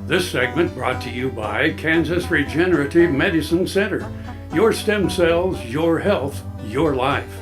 This segment brought to you by Kansas Regenerative Medicine Center. Your stem cells, your health, your life.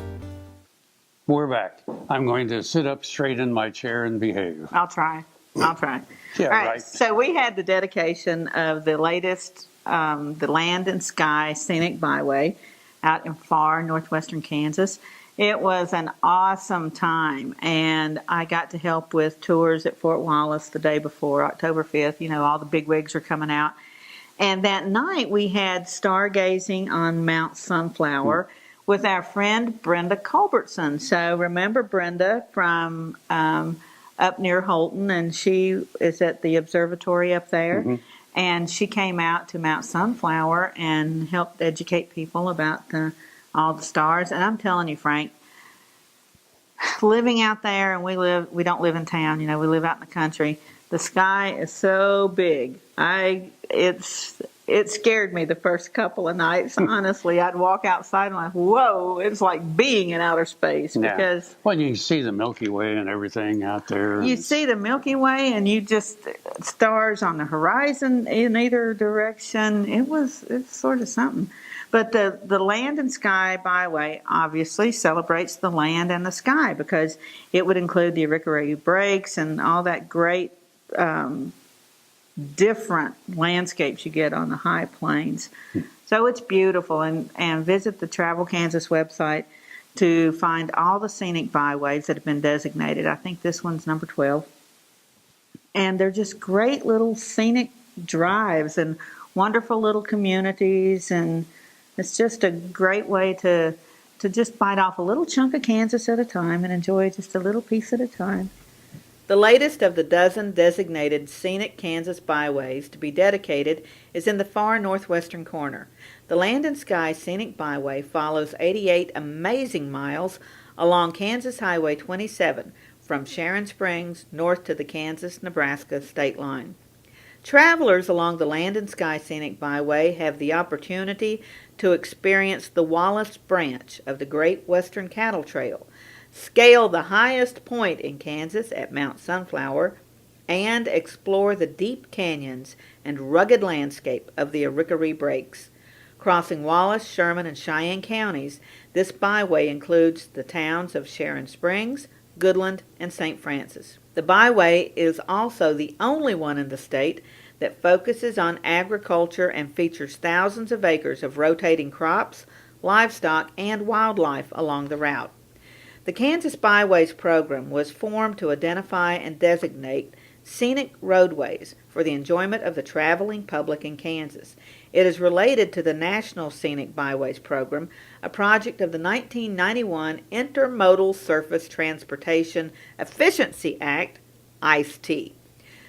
We're back. I'm going to sit up straight in my chair and behave. I'll try. Yeah, All right. So we had the dedication of the latest, the Land and Sky Scenic Byway out in far northwestern Kansas. It was an awesome time, and I got to help with tours at Fort Wallace the day before, October 5th. You know, all the bigwigs are coming out. And that night we had stargazing on Mount Sunflower with our friend Brenda Culbertson. So remember Brenda from up near Holton, and she is at the observatory up there. Mm-hmm. And she came out to Mount Sunflower and helped educate people about all the stars. And I'm telling you, Frank, living out there, and we don't live in town, you know, we live out in the country. The sky is so big. It scared me the first couple of nights. Honestly, I'd walk outside and like, whoa, it's like being in outer space. Yeah. Because well, you can see the Milky Way and everything out there. You see the Milky Way, and you just stars on the horizon in either direction. It's sort of something. But the Land and Sky Byway obviously celebrates the land and the sky, because it would include the Arikari Breaks and all that great different landscapes you get on the high plains. So it's beautiful, and visit the Travel Kansas website to find all the scenic byways that have been designated. I think this one's number 12. And they're just great little scenic drives and wonderful little communities, and it's just a great way to just bite off a little chunk of Kansas at a time and enjoy just a little piece at a time. The latest of the dozen designated scenic Kansas byways to be dedicated is in the far northwestern corner. The Land and Sky Scenic Byway follows 88 amazing miles along Kansas Highway 27 from Sharon Springs north to the Kansas-Nebraska state line. Travelers along the Land and Sky Scenic Byway have the opportunity to experience the Wallace branch of the Great Western Cattle Trail, scale the highest point in Kansas at Mount Sunflower, and explore the deep canyons and rugged landscape of the Arikari Breaks. Crossing Wallace, Sherman, and Cheyenne counties, this byway includes the towns of Sharon Springs, Goodland, and St. Francis. The byway is also the only one in the state that focuses on agriculture and features thousands of acres of rotating crops, livestock, and wildlife along the route. The Kansas Byways program was formed to identify and designate scenic roadways for the enjoyment of the traveling public in Kansas. It is related to the National Scenic Byways program, a project of the 1991 Intermodal Surface Transportation Efficiency Act, ICE-T.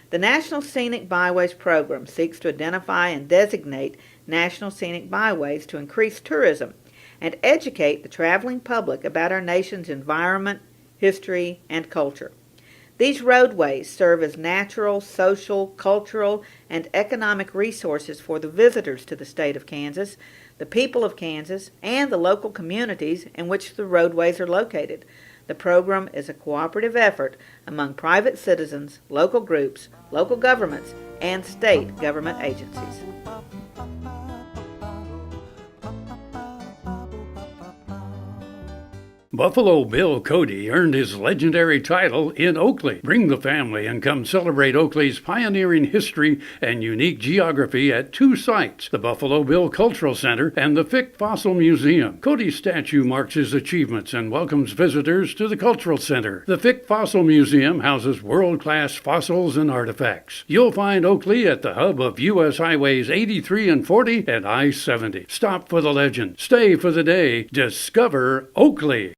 The National Scenic Byways program seeks to identify and designate national scenic byways to increase tourism and educate the traveling public about our nation's environment, history, and culture. These roadways serve as natural, social, cultural, and economic resources for the visitors to the state of Kansas, the people of Kansas, and the local communities in which the roadways are located. The program is a cooperative effort among private citizens, local groups, local governments, and state government agencies. Buffalo Bill Cody earned his legendary title in Oakley. Bring the family and come celebrate Oakley's pioneering history and unique geography at two sites, the Buffalo Bill Cultural Center and the Fick Fossil Museum. Cody's statue marks his achievements and welcomes visitors to the Cultural Center. The Fick Fossil Museum houses world-class fossils and artifacts. You'll find Oakley at the hub of U.S. Highways 83 and 40 and I-70. Stop for the legend. Stay for the day. Discover Oakley.